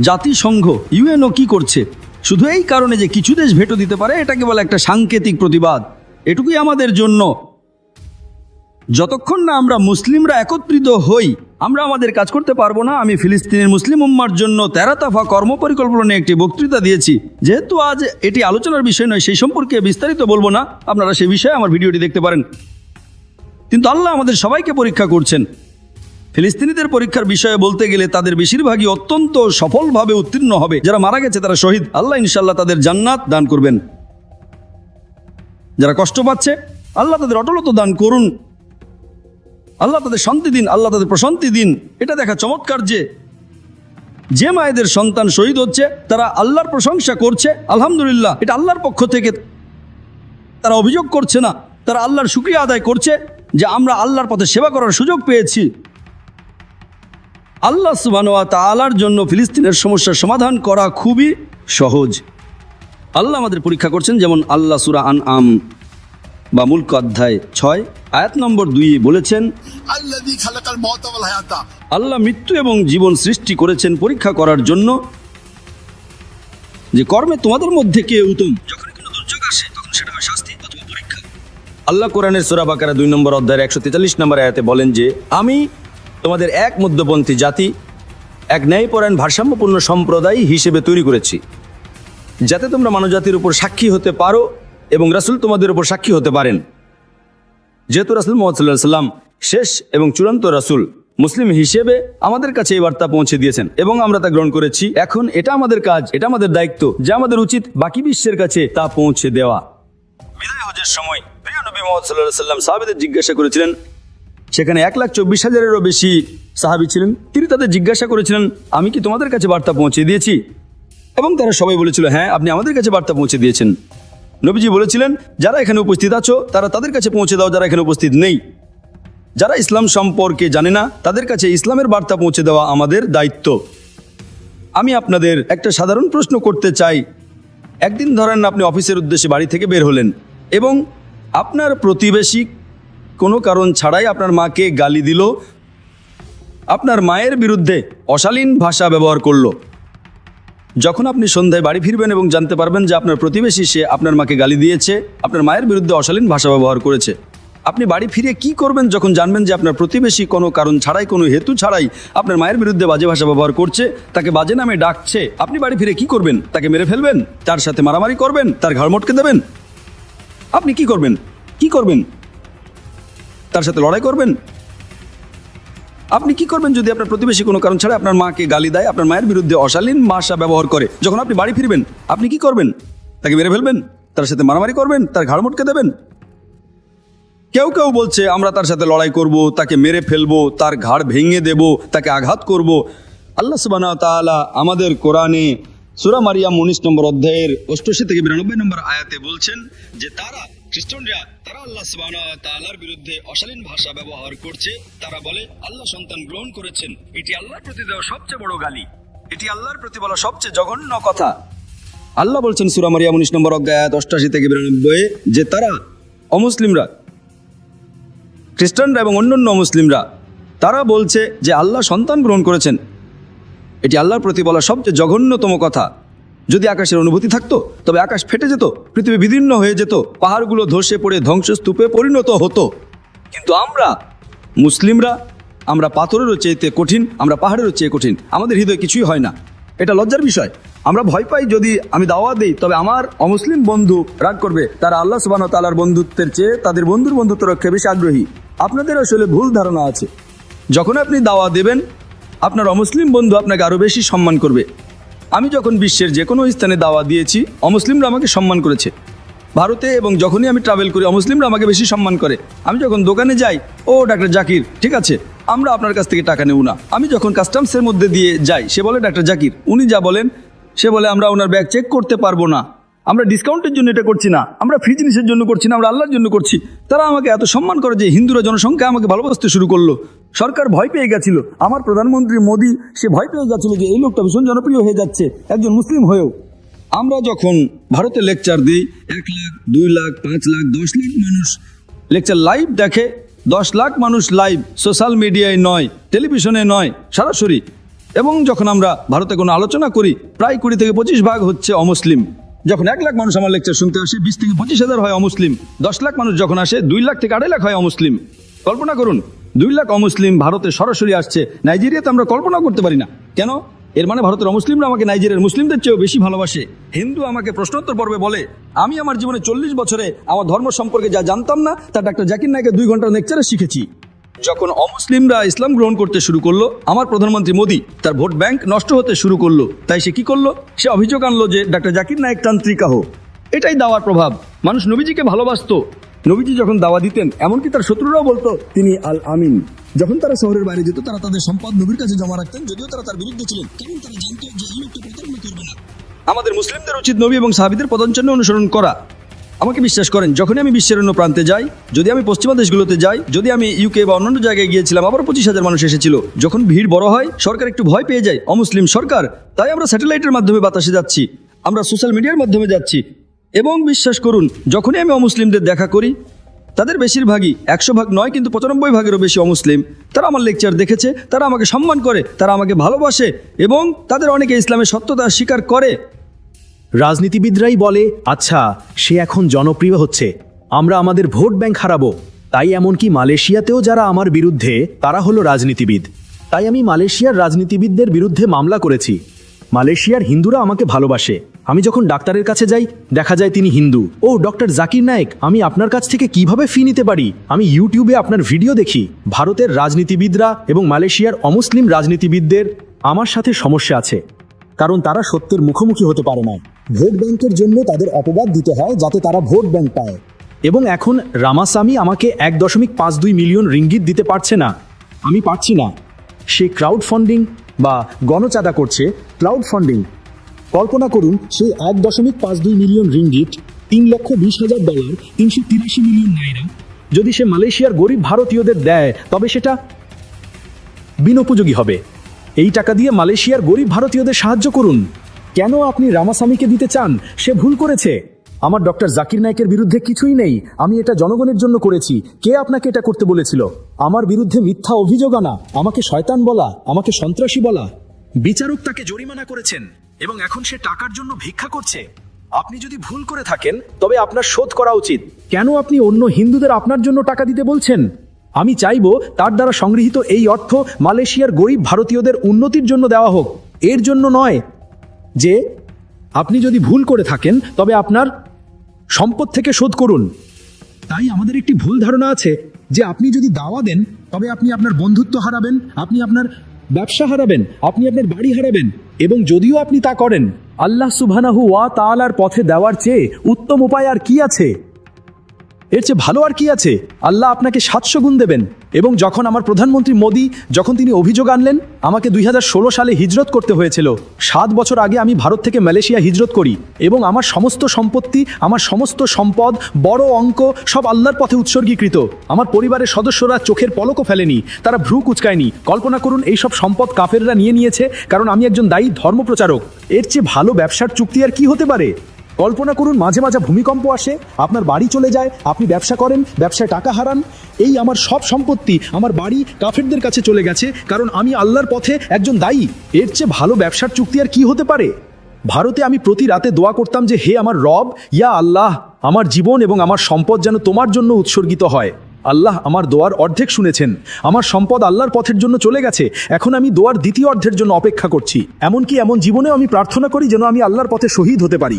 জাতিসংঘ ইউএনও কি করছে? শুধু এই কারণে যে কিছু দেশ ভেটো দিতে পারে, এটাকে বলে একটা সাংকেতিক প্রতিবাদ। এটুকুই আমাদের জন্য। যতক্ষণ না আমরা মুসলিমরা একত্রিত হই, আমরা আমাদের কাজ করতে পারবো না। আমি ফিলিস্তিনের মুসলিম উম্মার জন্য 13 দফা কর্মপরিকল্পনা নিয়ে একটি বক্তৃতা দিয়েছি। যেহেতু আজ এটি আলোচনার বিষয় নয়, সেই সম্পর্কে বিস্তারিত বলবো না, আপনারা সেই বিষয়ে আমার ভিডিওটি দেখতে পারেন। কিন্তু আল্লাহ আমাদের সবাইকে পরীক্ষা করছেন। ফিলিস্তিনিদের পরীক্ষার বিষয়ে বলতে গেলে তাদের বেশিরভাগই অত্যন্ত সফলভাবে উত্তীর্ণ হবে। যারা মারা গেছে তারা শহীদ, আল্লাহ ইনশাল্লাহ তাদের জান্নাত দান করবেন। যারা কষ্ট পাচ্ছে, আল্লাহ তাদের অটলতা দান করুন। আল্লাহ তাদের শান্তি দিন, আল্লাহ তাদের প্রশান্তি দিন। এটা দেখা চমৎকার যে মায়েদের সন্তান শহীদ হচ্ছে, তারা আল্লাহর প্রশংসা করছে, আলহামদুলিল্লাহ। এটা আল্লাহর পক্ষ থেকে, তারা অভিযোগ করছে না, তারা আল্লাহর শুকরিয়া আদায় করছে যে আমরা আল্লাহর পথে সেবা করার সুযোগ পেয়েছি। আল্লাহ সুবহানাহু ওয়া তাআলার জন্য ফিলিস্তিনের সমস্যার সমাধান করা খুবই সহজ। আল্লাহ আমাদের পরীক্ষা করছেন। যেমন আল্লাহ সূরা আনআম বা মুলক অধ্যায় 6 আয়াত নম্বর 2 বলেছেন, আল্লাহ মৃত্যু এবং জীবন সৃষ্টি করেছেন পরীক্ষা করার জন্য, যে কর্মে তোমাদের মধ্যে কে উত্তম। যখন কোনো দুর্যোগ আসে তখন সেটা হয় শাস্তি অথবা পরীক্ষা। আল্লাহ কোরআনের সূরা বাকারা 2 নম্বর অধ্যায়ের 143 নম্বর আয়াতে বলেন যে, আমি তোমাদের এক মধ্যপন্থী জাতি, এক ন্যায়পরায়ণ ভারসাম্যপূর্ণ সম্প্রদায় হিসেবে তৈরি করেছি, যাতে তোমরা মানবজাতির উপর সাক্ষী হতে পারো এবং রাসূল তোমাদের উপর সাক্ষী হতে পারেন। যেহেতু রাসূল মুহাম্মদ সাল্লাল্লাহু আলাইহি ওয়াসাল্লাম শেষ এবং চূড়ান্ত রাসূল, মুসলিম হিসেবে আমাদের কাছে এই বার্তা পৌঁছে দিয়েছেন এবং আমরা তা গ্রহণ করেছি। এখন এটা আমাদের কাজ, এটা আমাদের দায়িত্ব, যে আমাদের উচিত বাকি বিশ্বের কাছে তা পৌঁছে দেওয়া। বিদায় হজের সময় প্রিয় নবী মুহাম্মদ সাল্লাল্লাহু আলাইহি ওয়াসাল্লাম সাহাবীদের জিজ্ঞাসা করেছিলেন, সেখানে 1,24,000-এরও বেশি সাহাবী ছিলেন। তিনি তাদের জিজ্ঞাসা করেছিলেন, আমি কি তোমাদের কাছে বার্তা পৌঁছে দিয়েছি? এবং তারা সবাই বলেছিল, হ্যাঁ, আপনি আমাদের কাছে বার্তা পৌঁছে দিয়েছেন। নবীজি বলেছিলেন, যারা এখানে উপস্থিত আছো তারা তাদের কাছে পৌঁছে দাও যারা এখানে উপস্থিত নেই। যারা ইসলাম সম্পর্কে জানে না তাদের কাছে ইসলামের বার্তা পৌঁছে দেওয়া আমাদের দায়িত্ব। আমি আপনাদের একটা সাধারণ প্রশ্ন করতে চাই। একদিন ধরেন আপনি অফিসের উদ্দেশ্যে বাড়ি থেকে বের হলেন এবং আপনার প্রতিবেশী কোনো কারণ ছাড়াই আপনার মাকে গালি দিল, আপনার মায়ের বিরুদ্ধে অশালীন ভাষা ব্যবহার করলো। যখন আপনি সন্ধ্যায় বাড়ি ফিরবেন এবং জানতে পারবেন যে আপনার প্রতিবেশী সে আপনার মাকে গালি দিয়েছে, আপনার মায়ের বিরুদ্ধে অশালীন ভাষা ব্যবহার করেছে, আপনি বাড়ি ফিরে কি করবেন? যখন জানবেন যে আপনার প্রতিবেশী কোনো কারণ ছাড়াই, কোনো হেতু ছাড়াই আপনার মায়ের বিরুদ্ধে বাজে ভাষা ব্যবহার করছে, তাকে বাজে নামে ডাকছে, আপনি বাড়ি ফিরে কি করবেন? তাকে মেরে ফেলবেন? তার সাথে মারামারি করবেন? তার ঘাড় মটকে দেবেন? আপনি কি করবেন? তার সাথে লড়াই করবেন? আপনি কি করবেন যদি আপনার প্রতিবেশী কোনো কারণ ছাড়া আপনার মাকে গালি দেয়, আপনার মায়ের বিরুদ্ধে অশালীন ভাষা ব্যবহার করে? যখন আপনি বাড়ি ফিরবেন আপনি কি করবেন? তাকে মেরে ফেলবেন? তার সাথে মারামারি করবেন? তার ঘাড় মটকে দেবেন? কেউ বলছে আমরা তার সাথে লড়াই করব, তাকে মেরে ফেলবো, তার ঘাড় ভেঙে দেব, তাকে আঘাত করব। আল্লাহ সুবহানাহু ওয়া তাআলা আমাদের কোরআনে সূরা মারিয়াম 19 নম্বর অধ্যায়ের 88 থেকে 92 নম্বর আয়াতে বলছেন যে খ্রিস্টানরা তারা আল্লাহ সুবহানাহু ওয়া তাআলার বিরুদ্ধে অশালীন ভাষা ব্যবহার করছে। তারা বলে আল্লাহ সন্তান গ্রহণ করেছেন। এটি আল্লাহর প্রতি দেওয়া সবচেয়ে বড় গালি, এটি আল্লাহর প্রতি বলা সবচেয়ে জঘন্য কথা। আল্লাহ বলছেন সূরা মারিয়াম 19 নম্বর অধ্যায় 88 থেকে 92 যে তারা অমুসলিমরা, খ্রিস্টানরা এবং অন্যান্য মুসলিমরা তারা বলছে যে আল্লাহ সন্তান গ্রহণ করেছেন। এটি আল্লাহর প্রতি বলা সবচেয়ে জঘন্যতম কথা। যদি আকাশের অনুভূতি থাকতো তবে আকাশ ফেটে যেত, পৃথিবী বিদীর্ণ হয়ে যেত, পাহাড়গুলো ধসে পড়ে ধ্বংসস্তূপে পরিণত হতো। কিন্তু আমরা মুসলিমরা, আমরা পাথরেরও চেয়ে কঠিন, আমরা পাহাড়েরও চেয়ে কঠিন, আমাদের হৃদয় কিছুই হয় না। এটা লজ্জার বিষয়। আমরা ভয় পাই যদি আমি দাওয়াত দিই তবে আমার অমুসলিম বন্ধু রাগ করবে। তারা আল্লাহ সুবহানাহু ওয়া তাআলার বন্ধুত্বের চেয়ে তাদের বন্ধুর বন্ধুত্ব রক্ষায় বেশি আগ্রহী। আপনাদের আসলে ভুল ধারণা আছে। যখন আপনি দাওয়াত দেবেন আপনার অমুসলিম বন্ধু আপনাকে আরও বেশি সম্মান করবে। আমি যখন বিশ্বের যে কোনো স্থানে দাওয়াত দিয়েছি অমুসলিমরা আমাকে সম্মান করেছে। ভারতে এবং যখনই আমি ট্রাভেল করি অমুসলিমরা আমাকে বেশি সম্মান করে। আমি যখন দোকানে যাই, ও ডাক্তার জাকির, ঠিক আছে আমরা আপনার কাছ থেকে টাকা নেব না। আমি যখন কাস্টমসের মধ্যে দিয়ে যাই সে বলে ডাক্তার জাকির, উনি যা বলেন সে বলে আমরা ওনার ব্যাগ চেক করতে পারবো না, আমরা ডিসকাউন্টের জন্য এটা করছি না, আমরা ফ্রি জিনিসের জন্য করছি না, আমরা আল্লাহর জন্য করছি। তারা আমাকে এত সম্মান করে যে হিন্দুরা জনসংখ্যা আমাকে ভালোবাসতে শুরু করলো। সরকার ভয় পেয়ে গেছিল, আমার প্রধানমন্ত্রী মোদি সে ভয় পেয়ে গেছিল যে এই লোকটা ভীষণ জনপ্রিয় হয়ে যাচ্ছে একজন মুসলিম হয়েও। আমরা যখন ভারতে লেকচার দিই 1 লাখ, 2 লাখ, 5 লাখ, 10 লাখ মানুষ লেকচার লাইভ দেখে, 10 লাখ মানুষ লাইভ, সোশ্যাল মিডিয়ায় নয়, টেলিভিশনে নয়, সরাসরি এবং যখন আমরা ভারতে কোনো আলোচনা করি প্রায় 20 থেকে 25 ভাগ হচ্ছে অমুসলিম। যখন 1 লাখ মানুষ আমার লেকচার শুনতে আসে 20 থেকে 25 হাজার হয় অমুসলিম। 10 লাখ মানুষ যখন আসে 2 লাখ থেকে 2.5 লাখ হয় অমুসলিম। কল্পনা করুন 2 লাখ অমুসলিম ভারতে সরাসরি আসছে। নাইজেরিয়াতে আমরা কল্পনা করতে পারি না। কেন? এর মানে ভারতের অমুসলিমরা আমাকে নাইজেরিয়ার মুসলিমদের চেয়েও বেশি ভালোবাসে। হিন্দু আমাকে প্রশ্নোত্তর পর্বে বলে আমি আমার জীবনে 40 বছরে আমার ধর্ম সম্পর্কে যা জানতাম না তা ডাক্তার জাকির নায়েকের 2 ঘন্টার লেকচারে শিখেছি। যখন অমুসলিমরা ইসলাম গ্রহণ করতে শুরু করলো, আমার প্রধানমন্ত্রী মোদী তার ভোট ব্যাংক নষ্ট হতে শুরু করলো। তাই সে কি করলো? সে অভিযোগ আনলো যে ডাক্তার জাকির নায়েক তান্ত্রিকাহ। এটাই দাওয়ার প্রভাব। মানুষ নবীজিকে ভালোবাসতো। নবীজি যখন দাওয়া দিতেন এমনকি তার শত্রুরাও বলতো তিনি আল আমিন। যখন তারা শহরের বাইরে যেত তারা তাদের সম্পদ নবীর কাছে জমা রাখতেন, যদিও তারা তার বিরুদ্ধে ছিলেন, কারণ তারা জানতো যে এই লোকটা প্রতারণা করবে না। আমাদের মুসলিমদের উচিত নবী এবং সাহাবীদের পদঞ্চনে অনুসরণ করা। আমাকে বিশ্বাস করেন, যখনই আমি বিশ্বের অন্য প্রান্তে যাই, যদি আমি পশ্চিমা দেশগুলোতে যাই, যদি আমি ইউকে বা অন্যান্য জায়গায় গিয়েছিলাম, আবার 25,000 মানুষ এসেছিল। যখন ভিড় বড় হয় সরকার একটু ভয় পেয়ে যায়, অমুসলিম সরকার। তাই আমরা স্যাটেলাইটের মাধ্যমে বাতাসে যাচ্ছি, আমরা সোশ্যাল মিডিয়ার মাধ্যমে যাচ্ছি। এবং বিশ্বাস করুন, যখনই আমি অমুসলিমদের দেখা করি, তাদের বেশিরভাগই 100 ভাগ নয় কিন্তু 95 ভাগেরও বেশি অমুসলিম। তারা আমার লেকচার দেখেছে, তারা আমাকে সম্মান করে, তারা আমাকে ভালোবাসে এবং তাদের অনেকে ইসলামের সত্যতা স্বীকার করে। রাজনীতিবিদরাই বলে আচ্ছা সে এখন জনপ্রিয় হচ্ছে, আমরা আমাদের ভোট ব্যাংক হারাবো। তাই এমনকি মালয়েশিয়াতেও যারা আমার বিরুদ্ধে তারা হলো রাজনীতিবিদ। তাই আমি মালয়েশিয়ার রাজনীতিবিদদের বিরুদ্ধে মামলা করেছি। মালয়েশিয়ার হিন্দুরা আমাকে ভালোবাসে। আমি যখন ডাক্তারের কাছে যাই দেখা যায় তিনি হিন্দু। ও ডক্টর জাকির নায়েক, আমি আপনার কাছ থেকে কিভাবে ফি নিতে পারি? আমি ইউটিউবে আপনার ভিডিও দেখি। ভারতের রাজনীতিবিদরা এবং মালয়েশিয়ার অমুসলিম রাজনীতিবিদদের আমার সাথে সমস্যা আছে, কারণ তারা সত্যের মুখোমুখি হতে পারে না। ভোট ব্যাংকের জন্য তাদের অপবাদ দিতে হয় যাতে তারা ভোট ব্যাংক পায়। এবং এখন রামাসামি আমাকে 1.52 মিলিয়ন রিঙ্গিত দিতে পারছে না। আমি পারছি না। সে ক্রাউড ফান্ডিং বা গণচাঁদা করছে। ক্লাউড ফান্ডিং, কল্পনা করুন, সে 1.52 মিলিয়ন রিঙ্গিত, $3,20,000, 383 মিলিয়ন নাইরা যদি সে মালয়েশিয়ার গরিব ভারতীয়দের দেয় তবে সেটা বিনোপযোগী হবে। এই টাকা দিয়ে মালয়েশিয়ার গরিব ভারতীয়দের সাহায্য করুন। কেন আপনি রামাসামিকে দিতে চান? সে ভুল করেছে। আমার ডক্টর জাকির নায়েকের বিরুদ্ধে কিছুই নেই। আমি এটা জনগণের জন্য করেছি। কে আপনাকে এটা করতে বলেছিল? আমার বিরুদ্ধে মিথ্যা অভিযোগ আনা, আমাকে শয়তান বলা, আমাকে সন্ত্রাসী বলা। বিচারক তাকে জরিমানা করেছেন এবং এখন সে টাকার জন্য ভিক্ষা করছে। আপনি যদি ভুল করে থাকেন তবে আপনার শোধ করা উচিত। কেন আপনি অন্য হিন্দুদের আপনার জন্য টাকা দিতে বলছেন? আমি চাইবো তার দ্বারা সংগৃহীত এই অর্থ মালয়েশিয়ার গরিব ভারতীয়দের উন্নতির জন্য দেওয়া হোক, এর জন্য নয় যে আপনি যদি ভুল করে থাকেন তবে আপনার সম্পদ থেকে শোধ করুন। তাই আমাদের একটি ভুল ধারণা আছে যে আপনি যদি দাওয়া দেন তবে আপনি আপনার বন্ধুত্ব হারাবেন, আপনি আপনার ব্যবসা হারাবেন, আপনি আপনার বাড়ি হারাবেন। এবং যদিও আপনি তা করেন, আল্লাহ সুবহানাহু ওয়া তাআলার পথে দেওয়ার চেয়ে উত্তম উপায় আর কি আছে? এর চেয়ে ভালো আর কি আছে? আল্লাহ আপনাকে 700 গুণ দেবেন। এবং যখন আমার প্রধানমন্ত্রী মোদী যখন তিনি অভিযোগ আনলেন, আমাকে 2016 সালে হিজরত করতে হয়েছিল। 7 বছর আগে আমি ভারত থেকে মালয়েশিয়া হিজরত করি এবং আমার সমস্ত সম্পত্তি, আমার সমস্ত সম্পদ, বড় অঙ্ক সব আল্লাহর পথে উৎসর্গীকৃত। আমার পরিবারের সদস্যরা চোখের পলকও ফেলেনি, তারা ভ্রু কুঁচকায়নি। কল্পনা করুন এই সব সম্পদ কাফেররা নিয়ে নিয়েছে কারণ আমি একজন দায়ী ধর্মপ্রচারক। এর চেয়ে ভালো ব্যবসার চুক্তি আর কি হতে পারে? কল্পনা করুন মাঝে মাঝে ভূমিকম্প আসে, আপনার বাড়ি চলে যায়, আপনি ব্যবসা করেন, ব্যবসায় টাকা হারান। এই আমার সব সম্পত্তি, আমার বাড়ি কাফেরদের কাছে চলে গেছে কারণ আমি আল্লাহর পথে একজন দায়ী। এর চেয়ে ভালো ব্যবসার চুক্তি আর কি হতে পারে? ভারতে আমি প্রতি রাতে দোয়া করতাম যে হে আমার রব, ইয়া আল্লাহ, আমার জীবন এবং আমার সম্পদ যেন তোমার জন্য উৎসর্গিত হয়। আল্লাহ আমার দোয়ার অর্ধেক শুনেছেন। আমার সম্পদ আল্লাহর পথের জন্য চলে গেছে। এখন আমি দোয়ার দ্বিতীয় অর্ধের জন্য অপেক্ষা করছি। এমনকি এমন জীবনেও আমি প্রার্থনা করি যেন আমি আল্লাহর পথে শহীদ হতে পারি।